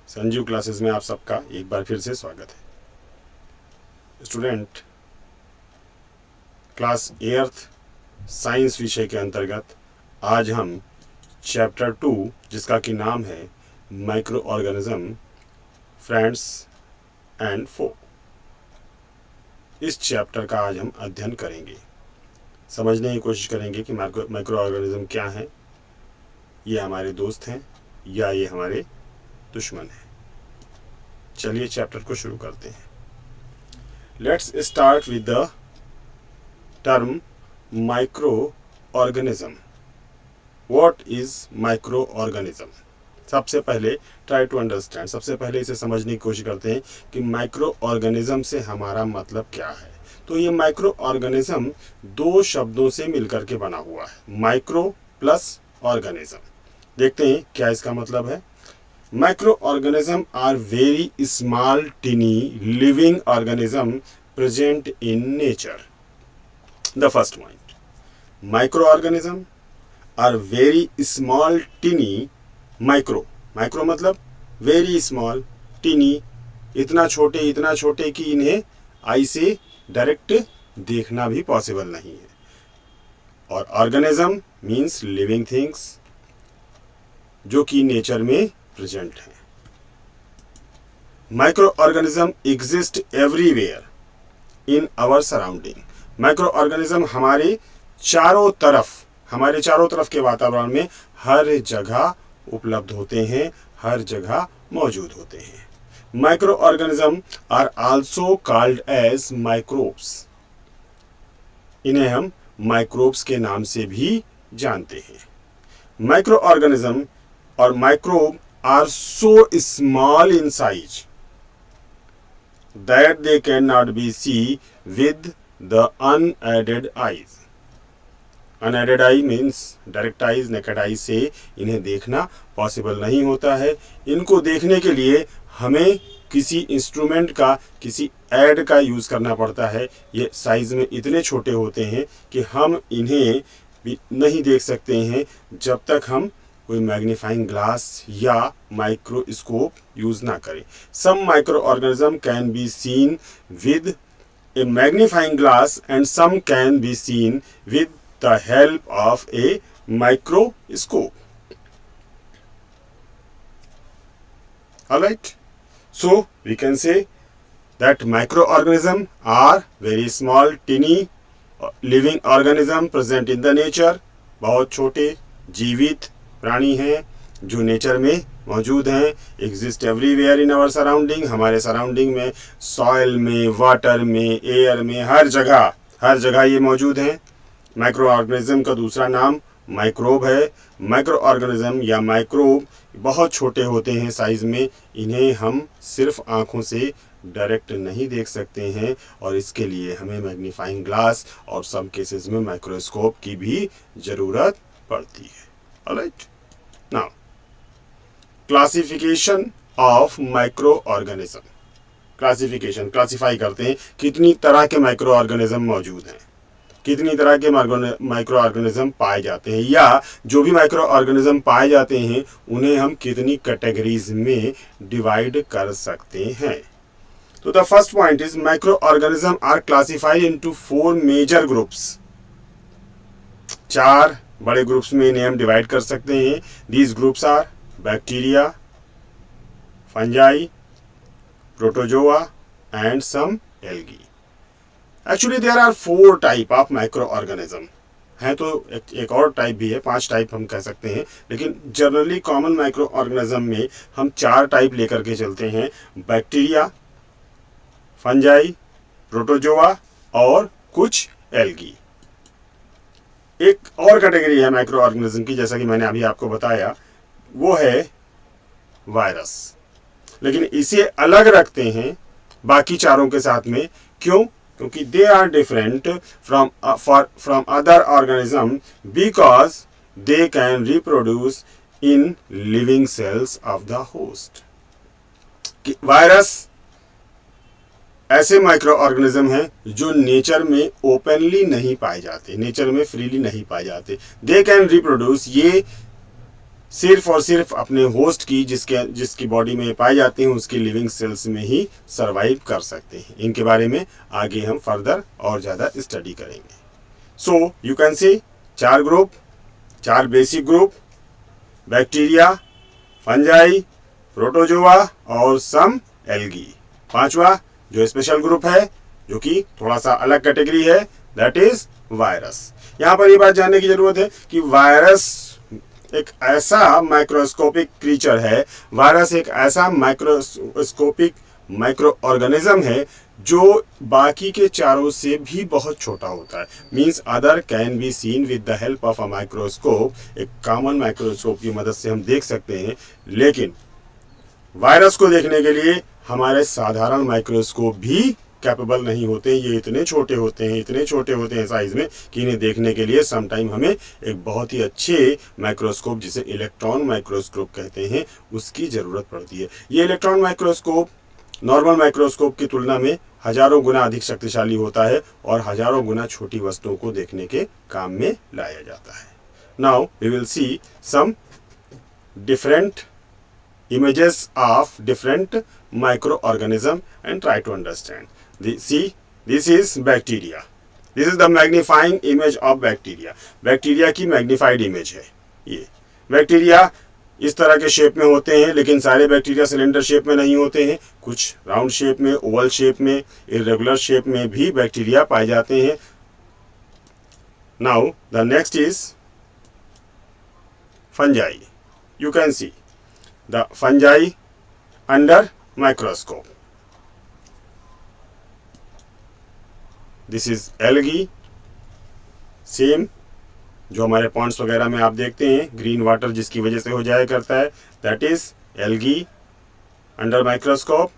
Sanjeev classes में आप सबका एक बार फिर से स्वागत है। स्टूडेंट, क्लास 8th साइंस विषय के अंतर्गत आज हम चैप्टर 2 जिसका कि नाम है माइक्रो ऑर्गेनिज्म, फ्रेंड्स एंड फो, इस चैप्टर का आज हम अध्ययन करेंगे। समझने की कोशिश करेंगे कि माइक्रो ऑर्गेनिज्म क्या है, ये हमारे दोस्त हैं या ये हमारे दुश्मन है। चलिए चैप्टर को शुरू करते हैं। Let's start with the term micro organism. What is micro organism? सबसे पहले ट्राई टू अंडरस्टैंड, सबसे पहले इसे समझने की कोशिश करते हैं कि माइक्रो ऑर्गेनिज्म से हमारा मतलब क्या है। तो ये माइक्रो ऑर्गेनिज्म दो शब्दों से मिलकर के बना हुआ है, माइक्रो प्लस ऑर्गेनिज्म। देखते हैं क्या इसका मतलब है। Microorganisms are very small, tiny, living organisms present in nature. The first point. Microorganisms are very small, tiny, micro. Micro मतलब very small, tiny, इतना छोटे कि इन्हें आई से डायरेक्ट देखना भी पॉसिबल नहीं है। और ऑर्गेनिज्म मीन्स लिविंग थिंग्स, जो कि नेचर में प्रेजेंट है। Micro organism exist everywhere in our surrounding. Micro organism हमारे चारों तरफ के वातावरण में हर जगह उपलब्ध होते हैं, हर जगह मौजूद होते हैं। Micro organism are also called as microbes. इन्हें हम माइक्रोब्स के नाम से भी जानते हैं। माइक्रो ऑर्गेनिज्म और microbe are so small in size that they cannot be seen with the unaided eyes. Unaided eye means direct eyes, naked eye से इन्हें देखना पॉसिबल नहीं होता है। इनको देखने के लिए हमें किसी इंस्ट्रूमेंट का, किसी एड का यूज़ करना पड़ता है। ये साइज में इतने छोटे होते हैं कि हम इन्हें भी नहीं देख सकते हैं जब तक हम कोई मैग्नीफाइंग ग्लास या माइक्रोस्कोप यूज ना करें। Some micro organism can be seen with a magnifying glass and some can be seen with the help of a microscope. Alright, so we can say that micro organism are very small, tiny living organism present in the nature. बहुत छोटे जीवित प्राणी हैं जो nature में मौजूद हैं। Exist everywhere in our surrounding, हमारे सराउंडिंग में, सॉइल में, वाटर में, एयर में, हर जगह ये मौजूद हैं। माइक्रो ऑर्गेनिज्म का दूसरा नाम माइक्रोब है। माइक्रो ऑर्गेनिज्म या माइक्रोब बहुत छोटे होते हैं साइज में, इन्हें हम सिर्फ आँखों से डायरेक्ट नहीं देख सकते हैं और इसके लिए हमें मैग्नीफाइंग ग्लास और सम केसेस में माइक्रोस्कोप की भी ज़रूरत पड़ती है। Alright. Now, classification of microorganism. Classify करते हैं कितनी तरह के माइक्रो ऑर्गेनिज्म मौजूद हैं, कितनी तरह के माइक्रो ऑर्गेनिज्म पाए जाते हैं, या जो भी माइक्रो ऑर्गेनिज्म पाए जाते हैं उन्हें हम कितनी कैटेगरीज में डिवाइड कर सकते हैं। तो the first point is micro organism are classified into 4 major groups. 4 बड़े ग्रुप्स में इन्हें हम डिवाइड कर सकते हैं। These groups are bacteria, fungi, protozoa and some algae. Actually there are 4 type of micro organism हैं, तो एक और टाइप भी है, 5 टाइप हम कह सकते हैं, लेकिन जनरली कॉमन माइक्रो ऑर्गेनिज्म में हम 4 टाइप लेकर के चलते हैं। बैक्टीरिया, फंजाई, प्रोटोजोआ और कुछ एल्गी। एक और कैटेगरी है माइक्रो ऑर्गेनिज्म की, जैसा कि मैंने अभी आपको बताया, वो है वायरस। लेकिन इसे अलग रखते हैं बाकी चारों के साथ में। क्यों? क्योंकि they are different from other organism because they can reproduce in living cells of the host. Virus ऐसे माइक्रो ऑर्गेनिज्म हैं जो नेचर में ओपनली नहीं पाए जाते, नेचर में फ्रीली नहीं पाए जाते। दे कैन रिप्रोड्यूस, ये सिर्फ और सिर्फ अपने होस्ट की जिसकी बॉडी में पाए जाते हैं उसकी लिविंग सेल्स में ही सरवाइव कर सकते हैं। इनके बारे में आगे हम फर्दर और ज़्यादा स्टडी करेंगे। So you can see 4 group, 4 basic group, bacteria, fungi, protozoa और सम एल्गी। 5वां जो स्पेशल ग्रुप है, जो कि थोड़ा सा अलग कैटेगरी है, दैट इज वायरस। यहाँ पर ये बात जानने की जरूरत है कि वायरस एक ऐसा माइक्रोस्कोपिक क्रीचर है, वायरस एक ऐसा माइक्रोस्कोपिक माइक्रो ऑर्गेनिज्म है जो बाकी के चारों से भी बहुत छोटा होता है। Means other can be seen with the help of a microscope. एक कॉमन माइक्रोस्कोप की मदद से हम देख सकते हैं, लेकिन वायरस को देखने के लिए हमारे साधारण माइक्रोस्कोप भी कैपेबल नहीं होते। ये इतने छोटे होते हैं साइज में कि इन्हें देखने के लिए समटाइम हमें एक बहुत ही अच्छे माइक्रोस्कोप, जिसे इलेक्ट्रॉन माइक्रोस्कोप कहते हैं, उसकी ज़रूरत पड़ती है। ये इलेक्ट्रॉन माइक्रोस्कोप नॉर्मल माइक्रोस्कोप की तुलना में हजारों गुना अधिक शक्तिशाली होता है और हजारों गुना छोटी वस्तुओं को देखने के काम में लाया जाता है। Now we will see some different images of different microorganism and try to understand. See, this is bacteria. This is the magnifying image of bacteria. Bacteria की मैग्नीफाइड इमेज है। ये बैक्टीरिया इस तरह के शेप में होते हैं, लेकिन सारे बैक्टीरिया सिलेंडर शेप में नहीं होते हैं। कुछ राउंड शेप में, ओवल शेप में, इरेगुलर शेप में भी बैक्टीरिया पाए जाते हैं। Now the next is fungi. You can see the fungi under microscope. This is algae. Same जो हमारे पॉन्ड्स वगैरह में आप देखते हैं, ग्रीन वाटर जिसकी वजह से हो जाया करता है, that is algae under microscope.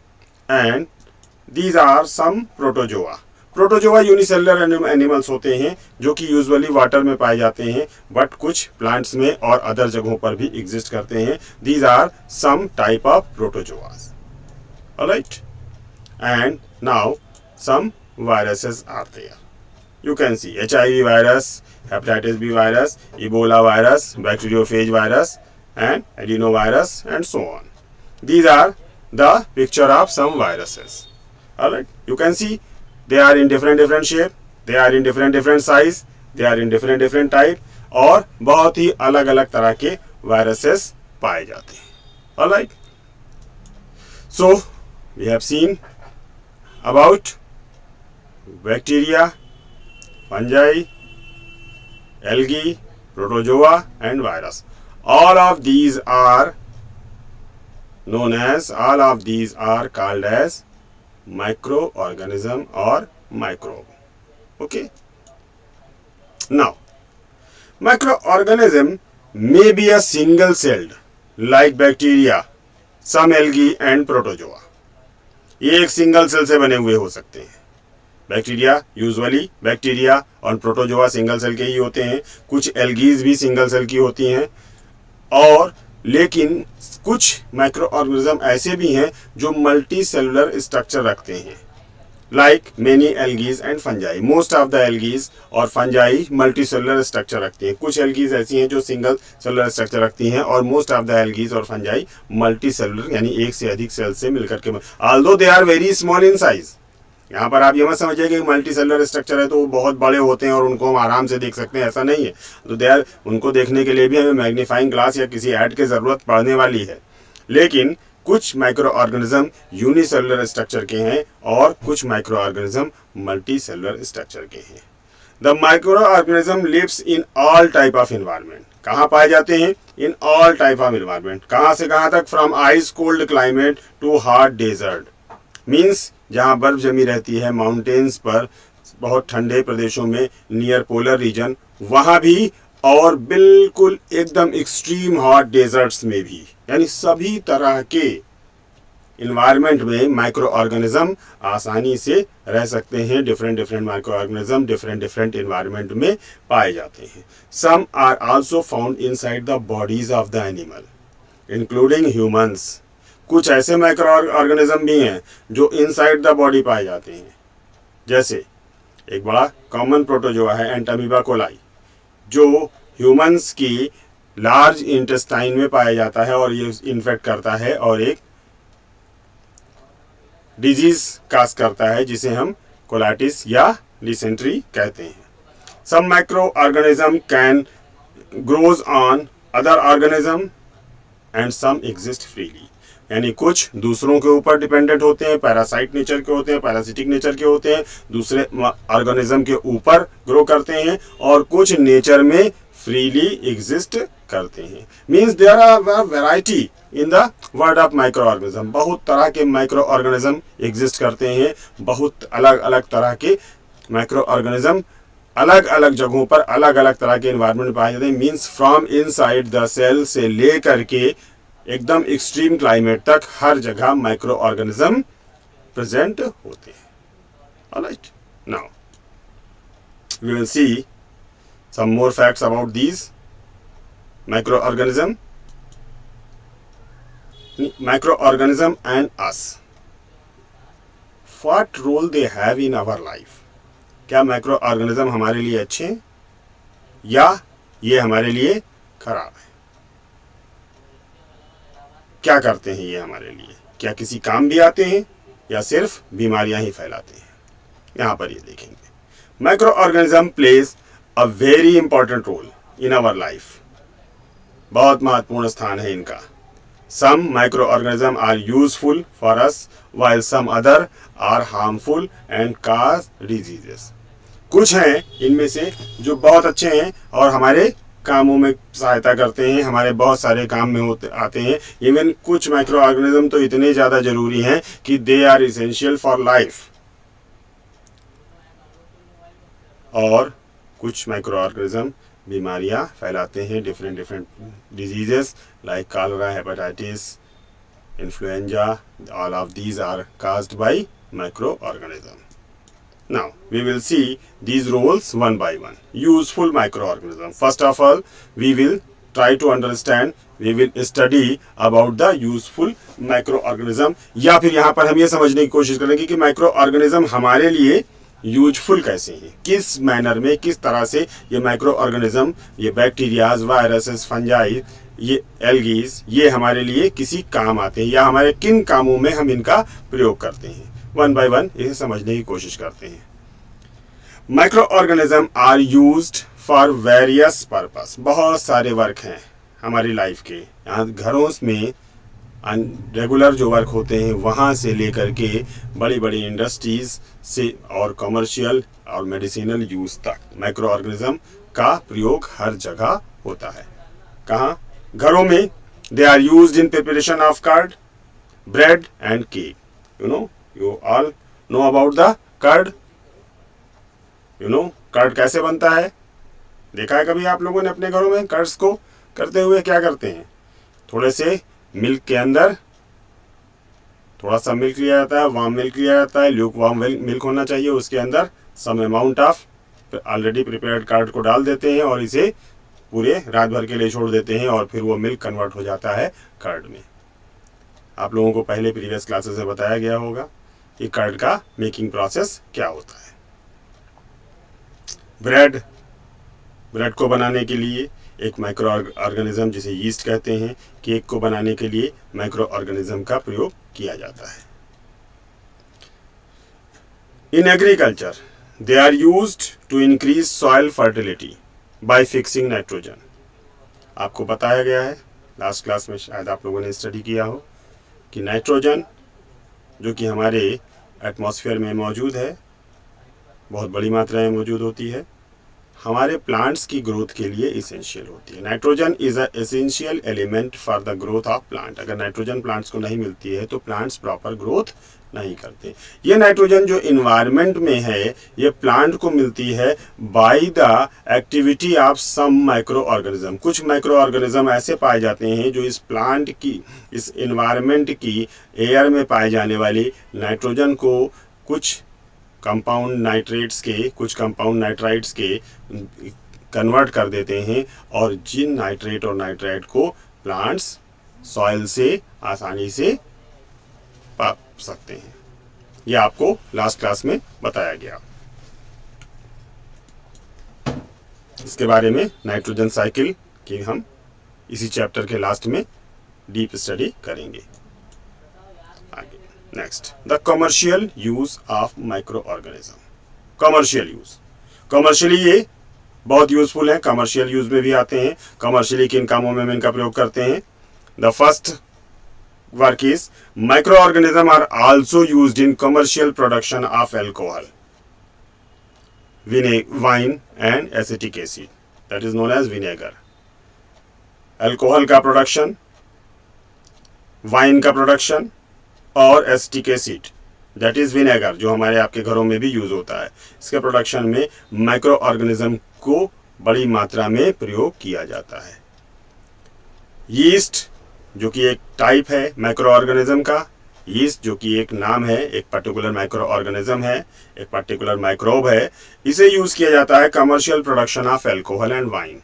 And these are some protozoa. Protozoa unicellular animals होते हैं जो कि यूजुअली वाटर में पाए जाते हैं, बट कुछ प्लांट्स में और अदर जगहों पर भी एग्जिस्ट करते हैं. These are some type of protozoas. Alright, and now some viruses are there. You can see HIV virus, hepatitis B virus, Ebola virus, bacteriophage virus, and adenovirus, and so on. These are the picture of some viruses. Alright, you can see they are in different shape, they are in different size, they are in different type, और बहुत ही अलग अलग तरह के viruses पाए जाते हैं. Alright, so we have seen about bacteria, fungi, algae, protozoa, and virus. All of these are called as microorganism or microbe. Okay. Now, microorganism may be a single celled like bacteria, some algae and protozoa. ये एक single cell से बने हुए हो सकते हैं. Bacteria usually bacteria और protozoa single cell के ही होते हैं. कुछ एल्गीज भी सिंगल सेल की होती हैं, और लेकिन कुछ माइक्रो ऑर्गेनिज्म ऐसे भी हैं जो मल्टी सेलुलर स्ट्रक्चर रखते हैं, like many algae and fungi. Most of the algaes और फंजाई मल्टी सेलुलर स्ट्रक्चर रखती हैं. कुछ एल्गीज ऐसी हैं जो सिंगल सेलुलर स्ट्रक्चर रखती हैं, और मोस्ट ऑफ द एल्गीज और फंजाई मल्टी सेलुलर यानी एक से अधिक सेल से मिलकर के, although they are very small in size. यहाँ पर आप ये मत समझिए कि मल्टी सेलुलर स्ट्रक्चर है तो वो बहुत बड़े होते हैं और उनको हम आराम से देख सकते हैं, ऐसा नहीं है. तो दे आर, उनको देखने के लिए भी हमें मैग्नीफाइंग ग्लास या किसी ऐड की ज़रूरत पड़ने वाली है. लेकिन कुछ माइक्रो ऑर्गेनिज्म यूनिसेलुलर स्ट्रक्चर के हैं और कुछ micro organism multi cellular structure के हैं. The micro organism lives in all type of environment. कहाँ पाए जाते हैं? In all type of environment. कहाँ से कहाँ तक? From ice cold climate to hot desert. Means जहाँ बर्फ जमी रहती है माउंटेन्स पर, बहुत ठंडे प्रदेशों में, नियर पोलर रीजन, वहाँ भी, और बिल्कुल एकदम एक्सट्रीम हॉट डेजर्ट्स में भी. यानी सभी तरह के इन्वायरमेंट में माइक्रो ऑर्गेनिज्म आसानी से रह सकते हैं. Different micro organism different environment में पाए जाते हैं. Some are also found inside the bodies of the animal including humans. कुछ ऐसे माइक्रो ऑर्गेनिज्म भी हैं जो इनसाइड द बॉडी पाए जाते हैं. जैसे एक बड़ा कॉमन प्रोटोजोआ है एंटामीबा कोलाई, जो ह्यूमंस की लार्ज इंटेस्टाइन में पाया जाता है और ये इन्फेक्ट करता है और एक डिजीज काज करता है जिसे हम कोलाइटिस या डिसेंट्री कहते हैं. Some micro organism can grows on other organism and some exist freely. यानी कुछ दूसरों के ऊपर डिपेंडेंट होते हैं, पैरासाइट नेचर के होते हैं, पैरासिटिक नेचर के होते हैं, दूसरे ऑर्गेनिज्म के ऊपर ग्रो करते हैं और कुछ नेचर में फ्रीली एग्जिस्ट करते हैं. Means there are variety in the world of micro organism. बहुत तरह के माइक्रो ऑर्गेनिज्म एग्जिस्ट करते हैं. बहुत अलग अलग तरह के माइक्रो ऑर्गेनिज्म अलग अलग जगहों पर अलग अलग तरह के एनवायरनमेंट पाए जाते हैं. Means from inside the cell से लेकर के एकदम एक्सट्रीम क्लाइमेट तक हर जगह माइक्रो ऑर्गेनिज्म प्रेजेंट होते हैं. Alright, now we will see some more facts about these microorganism and us. What role they have in our life? क्या microorganism हमारे लिए अच्छे हैं या ये हमारे लिए खराब है? क्या करते हैं ये हमारे लिए? क्या किसी काम भी आते हैं या सिर्फ बीमारियां ही फैलाते हैं? यहां पर ये देखेंगे. Microorganism plays a very important role in our life. बहुत महत्वपूर्ण स्थान है इनका. Some microorganisms are useful for us while some other are harmful and cause diseases. कुछ हैं इनमें से जो बहुत अच्छे हैं और हमारे कामों में सहायता करते हैं, हमारे बहुत सारे काम में आते हैं. इवन कुछ माइक्रो ऑर्गेनिज्म तो इतने ज़्यादा जरूरी हैं कि they are essential for life. और कुछ माइक्रो ऑर्गेनिज्म बीमारियां फैलाते हैं, different diseases like cholera, hepatitis, influenza. All of these are caused by micro organism. Now we will see these roles one by one. Useful microorganism. First of all, we will try to understand, we will study about the useful microorganism. या फिर यहाँ पर हम ये समझने की कोशिश करेंगे कि माइक्रोऑर्गेनिज्म हमारे लिए यूजफुल कैसे हैं, किस मैनर में, किस तरह से ये माइक्रो ऑर्गेनिज्म, ये बैक्टीरियाज, वायरसेस, फंजाई, ये एल्गीज, ये हमारे लिए किसी काम आते हैं या हमारे किन कामों में हम इनका प्रयोग करते हैं. वन बाय वन इसे समझने की कोशिश करते हैं. Micro organism are used for various purpose. बहुत सारे वर्क हैं हमारी लाइफ के. यहाँ घरों में रेगुलर जो वर्क होते हैं वहाँ से लेकर के बड़ी बड़ी इंडस्ट्रीज से और कमर्शियल और मेडिसिनल यूज तक माइक्रो ऑर्गेनिज्म का प्रयोग हर जगह होता है. कहाँ? घरों में. They are used in preparation of curd, bread and cake. You all know about the curd. Curd कैसे बनता है? देखा है कभी आप लोगों ने अपने घरों में कर्ड्स को करते हुए? क्या करते हैं, थोड़े से मिल्क के अंदर थोड़ा सा मिल्क लिया जाता है, वार्म मिल्क लिया जाता है, ल्यूक वार्म मिल्क होना चाहिए. उसके अंदर some amount of already prepared curd को डाल देते हैं और इसे पूरे रात भर के लिए छोड़ देते हैं और फिर वो मिल्क कन्वर्ट हो जाता है कर्ड में. आप लोगों को पहले प्रीवियस क्लासेस में बताया गया होगा कि कर्ड का मेकिंग प्रोसेस क्या होता है. ब्रेड को बनाने के लिए एक माइक्रो ऑर्गेनिज्म जिसे यीस्ट कहते हैं, केक को बनाने के लिए माइक्रो ऑर्गेनिज्म का प्रयोग किया जाता है. In agriculture they are used to increase soil fertility by fixing nitrogen. आपको बताया गया है लास्ट क्लास में, शायद आप लोगों ने स्टडी किया हो कि नाइट्रोजन जो कि हमारे एटमॉस्फेयर में मौजूद है, बहुत बड़ी मात्रा में मौजूद होती है, हमारे प्लांट्स की ग्रोथ के लिए इसेंशियल होती है. Nitrogen is a essential element for the growth of plant. अगर नाइट्रोजन प्लांट्स को नहीं मिलती है तो प्लांट्स प्रॉपर ग्रोथ नहीं करते. ये नाइट्रोजन जो इन्वायरमेंट में है ये प्लांट को मिलती है by the activity of some micro organism. कुछ माइक्रो ऑर्गेनिज्म ऐसे पाए जाते हैं जो इस प्लांट की, इस इन्वायरमेंट की एयर में पाए जाने वाली नाइट्रोजन को कुछ कंपाउंड नाइट्रेट्स के, कुछ कंपाउंड नाइट्राइट्स के कन्वर्ट कर देते हैं और जिन नाइट्रेट और नाइट्राइट को प्लांट्स सॉइल से आसानी से पा सकते हैं. यह आपको लास्ट क्लास में बताया गया. इसके बारे में नाइट्रोजन साइकिल की हम इसी चैप्टर के लास्ट में डीप स्टडी करेंगे। आगे next, the commercial use of micro organism. Commercial use, commercially ये बहुत यूजफुल है, कमर्शियल यूज में भी आते हैं। कमर्शियली किन कामों में हम इनका प्रयोग करते हैं? The first work is micro organism are also used in commercial production of alcohol, wine and acetic acid, that is known as vinegar. Alcohol का प्रोडक्शन, वाइन का प्रोडक्शन और acetic acid that is vinegar, जो हमारे आपके घरों में भी use होता है, इसके प्रोडक्शन में माइक्रो ऑर्गेनिज्म को बड़ी मात्रा में प्रयोग किया जाता है। यीस्ट जो कि एक टाइप है माइक्रो ऑर्गेनिज्म का, यीस्ट जो कि एक नाम है, एक पर्टिकुलर माइक्रो ऑर्गेनिज्म है, एक पर्टिकुलर माइक्रोब है, इसे यूज किया जाता है commercial production of alcohol and wine.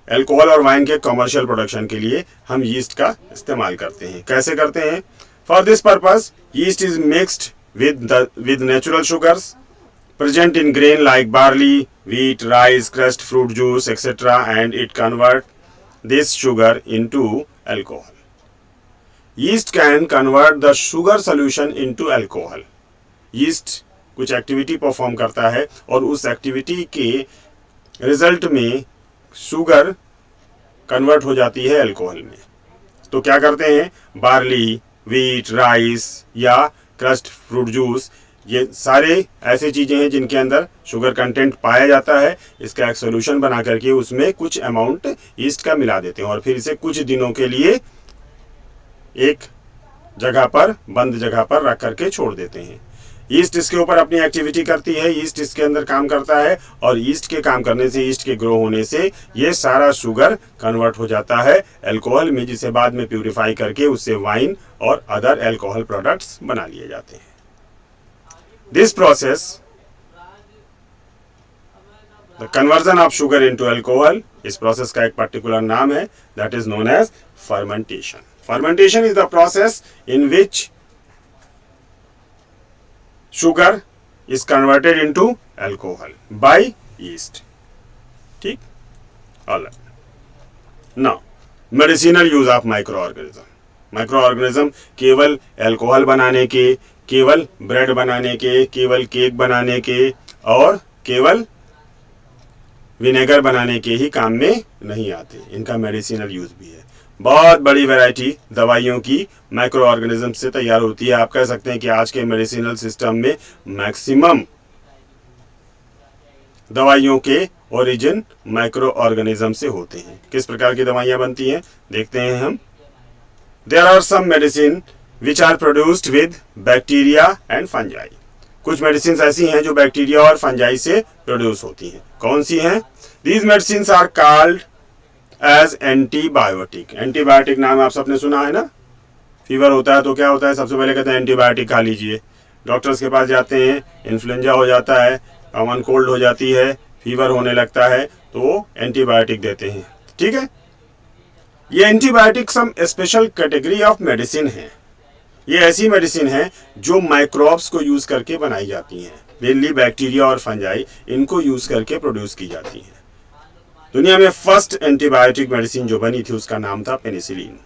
Alcohol और वाइन के कमर्शियल प्रोडक्शन के लिए हम यीस्ट का इस्तेमाल करते हैं। कैसे करते हैं? For this purpose yeast is mixed with natural sugars present in grain like barley, wheat, rice, crushed fruit juice, etc. and it convert this sugar into alcohol. Yeast can convert the sugar solution into alcohol. Yeast कुछ activity perform करता है और उस activity के result में sugar convert हो जाती है अल्कोहल में। तो क्या करते हैं? बार्ली, वीट, राइस या क्रस्ट फ्रूट जूस, ये सारे ऐसी चीज़ें हैं जिनके अंदर शुगर कंटेंट पाया जाता है। इसका एक सोल्यूशन बना करके उसमें कुछ अमाउंट यीस्ट का मिला देते हैं और फिर इसे कुछ दिनों के लिए एक जगह पर, बंद जगह पर रख करके छोड़ देते हैं। यीस्ट इसके ऊपर अपनी एक्टिविटी करती है, यीस्ट इसके अंदर काम करता है और यीस्ट के काम करने से, यीस्ट के ग्रो होने से ये सारा शुगर कन्वर्ट हो जाता है अल्कोहल में, जिसे बाद में प्यूरिफाई करके उससे वाइन और अदर अल्कोहल प्रोडक्ट्स बना लिए जाते हैं। This process, the conversion of sugar into alcohol, इस प्रोसेस का एक पर्टिकुलर नाम है, that is known as fermentation. Fermentation is the process in which sugar is converted into alcohol by yeast. ठीक? All right. Now, medicinal use of microorganism. Microorganism केवल alcohol बनाने के, केवल ब्रेड बनाने के, केवल केक बनाने के और केवल विनेगर बनाने के ही काम में नहीं आते, इनका मेडिसिनल यूज भी है। बहुत बड़ी वैरायटी दवाइयों की माइक्रो ऑर्गेनिज्म से तैयार होती है। आप कह सकते हैं कि आज के मेडिसिनल सिस्टम में मैक्सिमम दवाइयों के ओरिजिन माइक्रो ऑर्गेनिज्म से होते हैं। किस प्रकार की दवाइयां बनती हैं देखते हैं हम। There are some medicine which are produced with bacteria and fungi. कुछ मेडिसिन ऐसी हैं जो बैक्टीरिया और फंजाई से प्रोड्यूस होती हैं। कौन सी हैं? These medicine are called as antibiotic. Antibiotic नाम आप सबने सुना है ना। फीवर होता है तो क्या होता है? सबसे पहले कहते हैं एंटीबायोटिक खा लीजिए। डॉक्टर्स के पास जाते हैं, इन्फ्लुएंजा हो जाता है, कॉमन कोल्ड हो जाती है, फीवर होने लगता है तो एंटीबायोटिक देते हैं। ठीक है, ये antibiotic some special category of medicine है। ये ऐसी मेडिसिन है जो माइक्रोब्स को यूज करके बनाई जाती हैं। मेनली बैक्टीरिया और फंजाई, इनको यूज करके प्रोड्यूस की जाती हैं। दुनिया में फर्स्ट एंटीबायोटिक मेडिसिन जो बनी थी उसका नाम था पेनिसिलिन।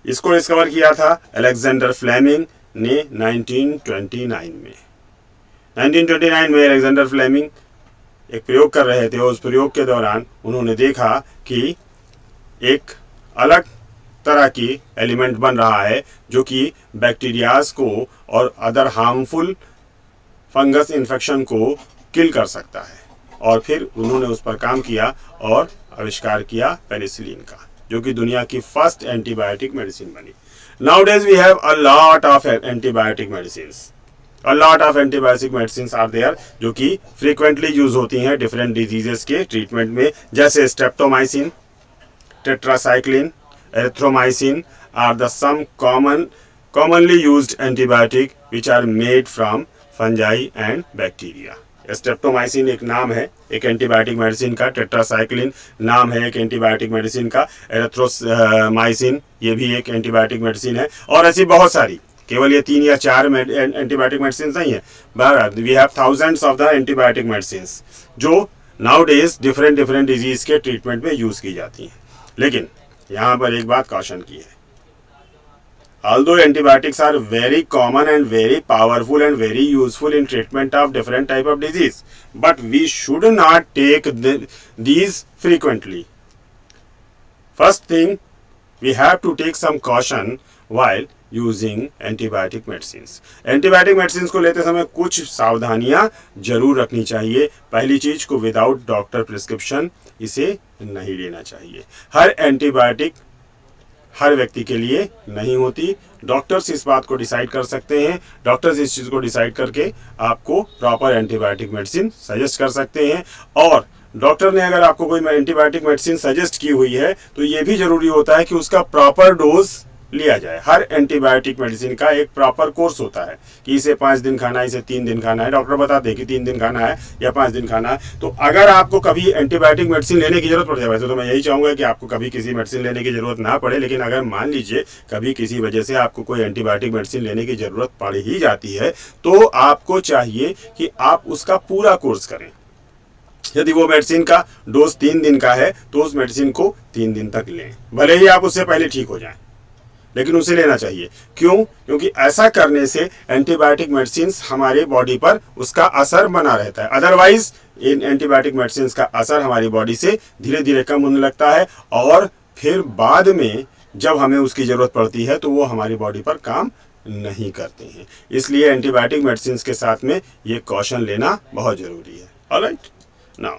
इसको डिस्कवर किया था अलेक्जेंडर फ्लेमिंग ने 1929 में। 1929 में अलेक्जेंडर फ्लेमिंग एक प्रयोग कर रहे थे और उस प्रयोग के दौरान उन्होंने देखा कि एक अलग तरह की एलिमेंट बन रहा है जो कि बैक्टीरियाज को और अदर हार्मफुल फंगस इन्फेक्शन को किल कर सकता है। और फिर उन्होंने उस पर काम किया और आविष्कार किया पेनिसिलिन का, जो कि दुनिया की फर्स्ट एंटीबायोटिक मेडिसिन बनी। Nowadays we have a lot of antibiotic medicines. A lot of antibiotic medicines are there जो कि फ्रीक्वेंटली यूज होती हैं डिफरेंट डिजीजेस के ट्रीटमेंट में, जैसे streptomycin, tetracycline, erythromycin are the some commonly used antibiotic which are made from fungi and bacteria. Streptomycin एक नाम है एक एंटीबायोटिक मेडिसिन का, टेट्रासाइक्लिन नाम है एक एंटीबायोटिक मेडिसिन का, एरिथ्रोमाइसिन ये भी एक एंटीबायोटिक मेडिसिन है, और ऐसी बहुत सारी, केवल ये 3 या 4 एंटीबायोटिक मेडिसिन नहीं है, but we have thousands of the antibiotic medicine जो नाउ डेज डिफरेंट डिजीज के ट्रीटमेंट में यूज की जाती हैं। लेकिन यहाँ पर एक बात कॉशन की है, although antibiotics are very common and very powerful and very useful in treatment of different type of disease, but we should not take these frequently. First thing, we have to take some caution while using antibiotic medicine. Antibiotic medicine को लेते समय कुछ सावधानियां जरूर रखनी चाहिए। पहली चीज को विदाउट डॉक्टर प्रिस्क्रिप्शन इसे नहीं लेना चाहिए। हर एंटीबायोटिक हर व्यक्ति के लिए नहीं होती। डॉक्टर्स इस बात को डिसाइड कर सकते हैं। डॉक्टर्स इस चीज़ को डिसाइड करके आपको प्रॉपर एंटीबायोटिक मेडिसिन सजेस्ट कर सकते हैं। और डॉक्टर ने अगर आपको कोई एंटीबायोटिक मेडिसिन सजेस्ट की हुई है तो ये भी जरूरी होता है कि उसका प्रॉपर डोज लिया जाए। हर एंटीबायोटिक मेडिसिन का एक प्रॉपर कोर्स होता है कि इसे 5 दिन खाना है, इसे 3 दिन खाना है। डॉक्टर बताते हैं कि 3 दिन खाना है या 5 दिन खाना है। तो अगर आपको कभी एंटीबायोटिक मेडिसिन लेने की जरूरत पड़ जाए, वैसे तो मैं यही चाहूंगा कि आपको कभी किसी मेडिसिन लेने की जरूरत ना पड़े, लेकिन अगर मान लीजिए कभी किसी वजह से आपको कोई एंटीबायोटिक मेडिसिन लेने की जरूरत पड़ ही जाती है तो आपको चाहिए कि आप उसका पूरा कोर्स करें। यदि वो मेडिसिन का डोज 3 दिन का है तो उस मेडिसिन को 3 दिन तक लें, भले ही आप उससे पहले ठीक हो जाएं, लेकिन उसे लेना चाहिए। क्यों? क्योंकि ऐसा करने से एंटीबायोटिक मेडिसिन हमारे बॉडी पर उसका असर बना रहता है। अदरवाइज इन एंटीबायोटिक मेडिसिन का असर हमारी बॉडी से धीरे धीरे कम होने लगता है और फिर बाद में जब हमें उसकी जरूरत पड़ती है तो वो हमारी बॉडी पर काम नहीं करते हैं। इसलिए एंटीबायोटिक मेडिसिन के साथ में ये कॉशन लेना बहुत जरूरी है। Alright, now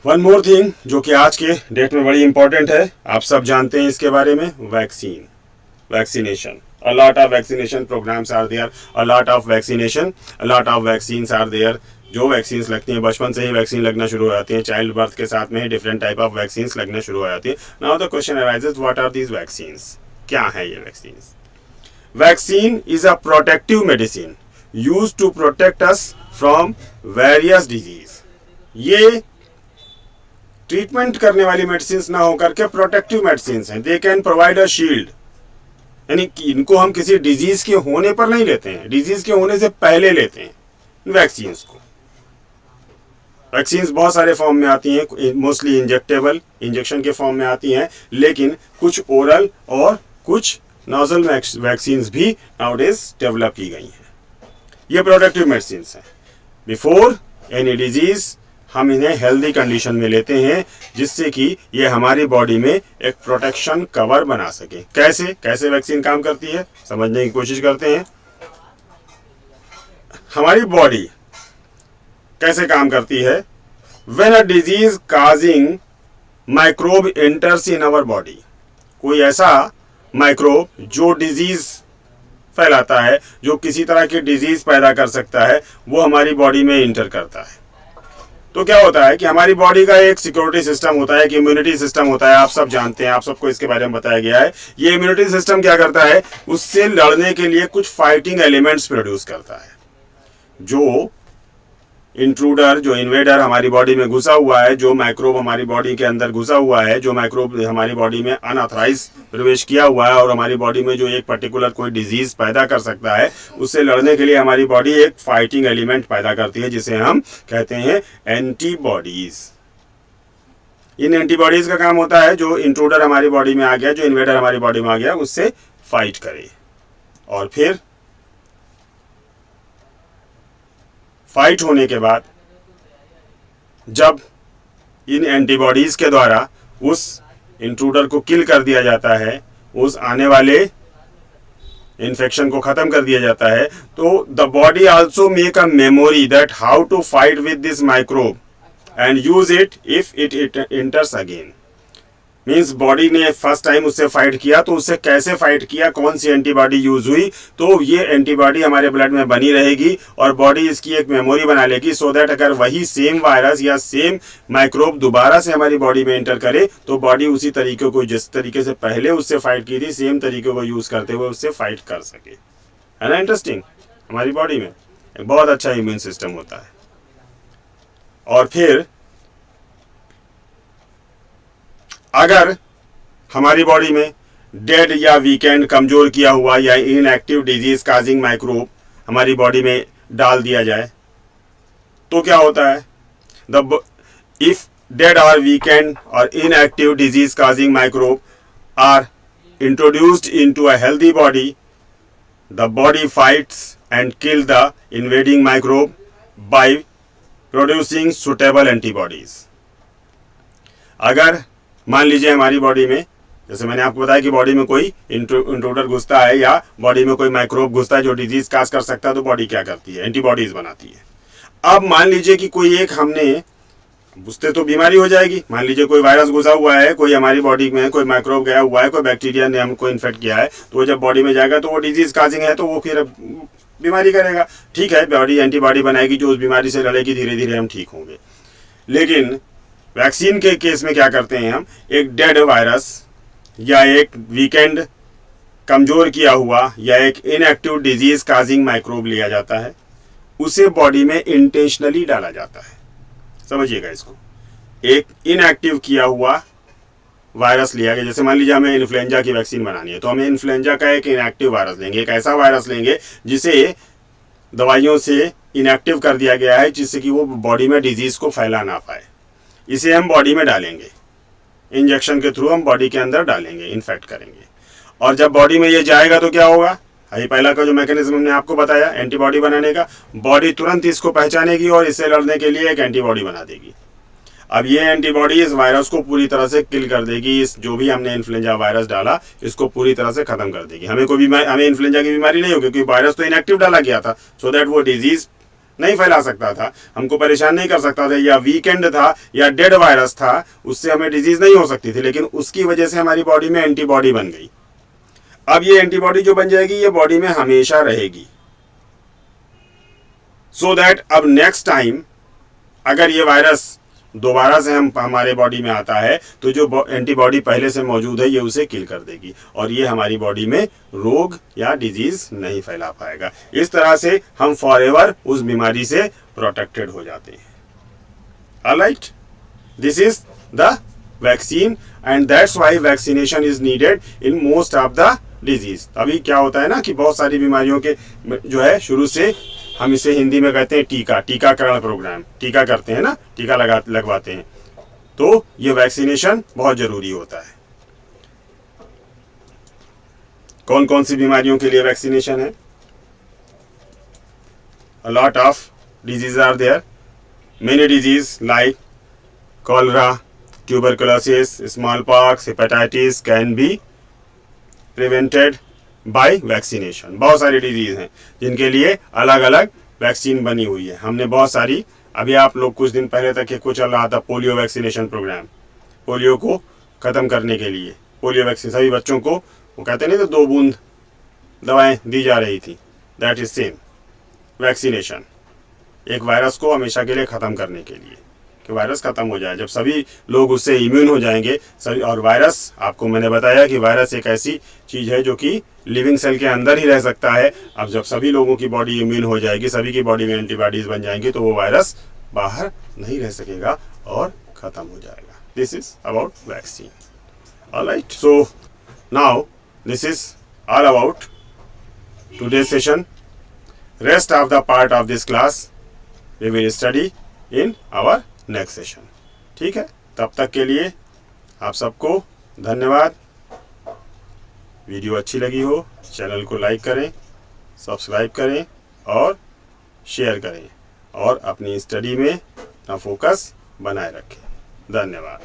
one more thing जो कि आज के डेट में बड़ी इंपॉर्टेंट है, आप सब जानते हैं इसके बारे में, vaccination. A lot of vaccination programs are there, a lot of vaccines are there। जो वैक्सीन्स लगती हैं, बचपन से ही वैक्सीन लगना शुरू हो जाती हैं। चाइल्ड बर्थ के साथ में ही डिफरेंट टाइप ऑफ वैक्सीन्स लगना शुरू हो जाती है। Now the question arises, what are these vaccines? क्या है ये vaccines? Vaccine is a protective medicine used to protect us from various disease. ये ट्रीटमेंट करने वाली मेडिसिन ना होकर के प्रोटेक्टिव मेडिसिन हैं। They can provide a shield, यानी कि इनको हम किसी डिजीज के होने पर नहीं लेते हैं, डिजीज के होने से पहले लेते हैं वैक्सीन को। वैक्सीन बहुत सारे फॉर्म में आती हैं, मोस्टली इंजेक्टेबल, इंजेक्शन के फॉर्म में आती हैं, लेकिन कुछ ओरल और कुछ नोजल वैक्सीन भी नाउडेज डेवलप की गई हैं। ये प्रोटेक्टिव मेडिसिन हैं। बिफोर एनी डिजीज हम इन्हें हेल्दी कंडीशन में लेते हैं, जिससे कि ये हमारी बॉडी में एक प्रोटेक्शन कवर बना सके। कैसे वैक्सीन काम करती है समझने की कोशिश करते हैं। हमारी बॉडी कैसे काम करती है? When a disease causing microbe enters in our body, कोई ऐसा माइक्रोब जो डिजीज फैलाता है, जो किसी तरह की डिजीज पैदा कर सकता है, वो हमारी बॉडी में इंटर करता है। तो क्या होता है कि हमारी बॉडी का एक सिक्योरिटी सिस्टम होता है, एक इम्यूनिटी सिस्टम होता है। आप सब जानते हैं, आप सबको इसके बारे में बताया गया है। ये इम्यूनिटी सिस्टम क्या करता है? उससे लड़ने के लिए कुछ फाइटिंग एलिमेंट्स प्रोड्यूस करता है। जो इंट्रूडर, जो इन्वेडर हमारी बॉडी में घुसा हुआ है, जो माइक्रोब हमारी बॉडी के अंदर घुसा हुआ है, जो माइक्रोब हमारी बॉडी में अनऑथराइज प्रवेश किया हुआ है और हमारी बॉडी में जो एक पर्टिकुलर कोई डिजीज पैदा कर सकता है, उससे लड़ने के लिए हमारी बॉडी एक फाइटिंग एलिमेंट पैदा करती है, जिसे हम कहते हैं एंटीबॉडीज। इन एंटीबॉडीज का काम होता है जो इंट्रूडर हमारी बॉडी में आ गया, जो इन्वेडर हमारी बॉडी में आ गया, उससे फाइट करे। और फिर फाइट होने के बाद जब इन एंटीबॉडीज के द्वारा उस इंट्रूडर को किल कर दिया जाता है, उस आने वाले इन्फेक्शन को खत्म कर दिया जाता है, तो the body also make a memory that how to fight with this microbe and use it if it enters again. Means body ने फर्स्ट टाइम उससे फाइट किया तो उससे कैसे फाइट किया, कौन सी एंटीबॉडी यूज हुई, तो ये एंटीबॉडी हमारे ब्लड में बनी रहेगी और बॉडी इसकी एक मेमोरी बना लेगी, सो दैट अगर वही सेम वायरस या सेम माइक्रोब दोबारा से हमारी बॉडी में एंटर करे तो बॉडी उसी तरीके को, जिस तरीके से पहले उससे फाइट की थी, सेम तरीके को यूज करते हुए उससे फाइट कर सके। है ना इंटरेस्टिंग? हमारी बॉडी में एक बहुत अच्छा इम्यून सिस्टम होता है। और फिर अगर हमारी बॉडी में डेड या वीकेंड, कमजोर किया हुआ या इनएक्टिव डिजीज काजिंग माइक्रोब हमारी बॉडी में डाल दिया जाए तो क्या होता है? If dead or weakened or inactive disease causing microbe are introduced into a healthy body, the body fights and kills the invading microbe by producing suitable antibodies. अगर मान लीजिए हमारी बॉडी में, जैसे मैंने आपको बताया कि बॉडी में कोई इंट्रूडर घुसता है या बॉडी में कोई माइक्रोब घुसता है जो डिजीज काज कर सकता है, तो बॉडी क्या करती है? एंटीबॉडीज बनाती है. अब मान लीजिए कि कोई एक हमने घुसते तो बीमारी हो जाएगी. मान लीजिए कोई वायरस घुसा हुआ है, कोई हमारी बॉडी में कोई माइक्रोब गया हुआ है, कोई बैक्टीरिया ने हमको इन्फेक्ट किया है, तो वो जब बॉडी में जाएगा तो वो डिजीज काजिंग है, तो वो फिर बीमारी करेगा. ठीक है, बॉडी एंटीबॉडी बनाएगी जो उस बीमारी से लड़ेगी, धीरे धीरे हम ठीक होंगे. लेकिन वैक्सीन के केस में क्या करते हैं हम? एक डेड वायरस या एक वीकेंड कमजोर किया हुआ या एक इनएक्टिव डिजीज काजिंग माइक्रोब लिया जाता है, उसे बॉडी में इंटेंशनली डाला जाता है. समझिएगा इसको. एक इनएक्टिव किया हुआ वायरस लिया गया. जैसे मान लीजिए हमें इन्फ्लुएंजा की वैक्सीन बनानी है, तो हमें इन्फ्लुएंजा का एक इनएक्टिव वायरस लेंगे, एक ऐसा वायरस लेंगे जिसे दवाइयों से इनएक्टिव कर दिया गया है, जिससे कि वो बॉडी में डिजीज को फैला ना पाए. इसे हम बॉडी में डालेंगे, इंजेक्शन के थ्रू हम बॉडी के अंदर डालेंगे, इन्फेक्ट करेंगे. और जब बॉडी में ये जाएगा तो क्या होगा? ये पहला का जो मैकेनिज्म हमने आपको बताया एंटीबॉडी बनाने का, बॉडी तुरंत इसको पहचानेगी और इससे लड़ने के लिए एक एंटीबॉडी बना देगी. अब ये एंटीबॉडी इस वायरस को पूरी तरह से किल कर देगी. इस जो भी हमने इन्फ्लुएंजा वायरस डाला इसको पूरी तरह से खत्म कर देगी. हमें हमें इन्फ्लुएंजा की बीमारी नहीं होगी, क्योंकि वायरस तो इनएक्टिव डाला गया था, सो दैट वो डिजीज नहीं फैला सकता था, हमको परेशान नहीं कर सकता था. या वीकेंड था या डेड वायरस था, उससे हमें डिजीज नहीं हो सकती थी, लेकिन उसकी वजह से हमारी बॉडी में एंटीबॉडी बन गई. अब ये एंटीबॉडी जो बन जाएगी ये बॉडी में हमेशा रहेगी, सो दैट अब नेक्स्ट टाइम अगर ये वायरस दोबारा से हमारे बॉडी में आता है तो जो एंटीबॉडी पहले से मौजूद है ये उसे किल कर देगी और ये हमारी बॉडी में रोग या डिजीज नहीं फैला पाएगा. इस तरह से हम फॉरएवर उस बीमारी से प्रोटेक्टेड हो जाते हैं. Alright, this is the vaccine and that's why vaccination is needed in most of the disease. अभी क्या होता है ना कि बहुत सारी बीमारियों के जो है शुरू से हम इसे हिंदी में कहते हैं टीकाकरण प्रोग्राम. टीका करते हैं ना, टीका लगवाते हैं, तो ये वैक्सीनेशन बहुत जरूरी होता है. कौन कौन सी बीमारियों के लिए वैक्सीनेशन है? A lot of diseases are there. Many diseases like cholera, tuberculosis, smallpox, hepatitis can be prevented by vaccination. बहुत सारी डिजीज हैं जिनके लिए अलग अलग वैक्सीन बनी हुई है. हमने बहुत सारी, अभी आप लोग कुछ दिन पहले तक एक चल रहा था पोलियो वैक्सीनेशन प्रोग्राम. पोलियो को ख़त्म करने के लिए पोलियो वैक्सीन सभी बच्चों को, वो कहते नहीं तो 2 बूंद दवाएं दी जा रही थी. दैट इज सेम वैक्सीनेशन, एक वायरस को हमेशा के लिए ख़त्म करने के लिए कि वायरस ख़त्म हो जाए. जब सभी लोग उससे इम्यून हो जाएंगे सभी, और वायरस आपको मैंने बताया कि वायरस एक ऐसी चीज़ है जो कि लिविंग सेल के अंदर ही रह सकता है. अब जब सभी लोगों की बॉडी इम्यून हो जाएगी, सभी की बॉडी में एंटीबॉडीज बन जाएंगी, तो वो वायरस बाहर नहीं रह सकेगा और ख़त्म हो जाएगा. This is about vaccine. Alright, so now this is all about today's session. Rest of the part of this class we will study in our next session. ठीक है, तब तक के लिए आप सबको धन्यवाद. वीडियो अच्छी लगी हो चैनल को लाइक करें, सब्सक्राइब करें और शेयर करें और अपनी स्टडी में अपना फोकस बनाए रखें. धन्यवाद.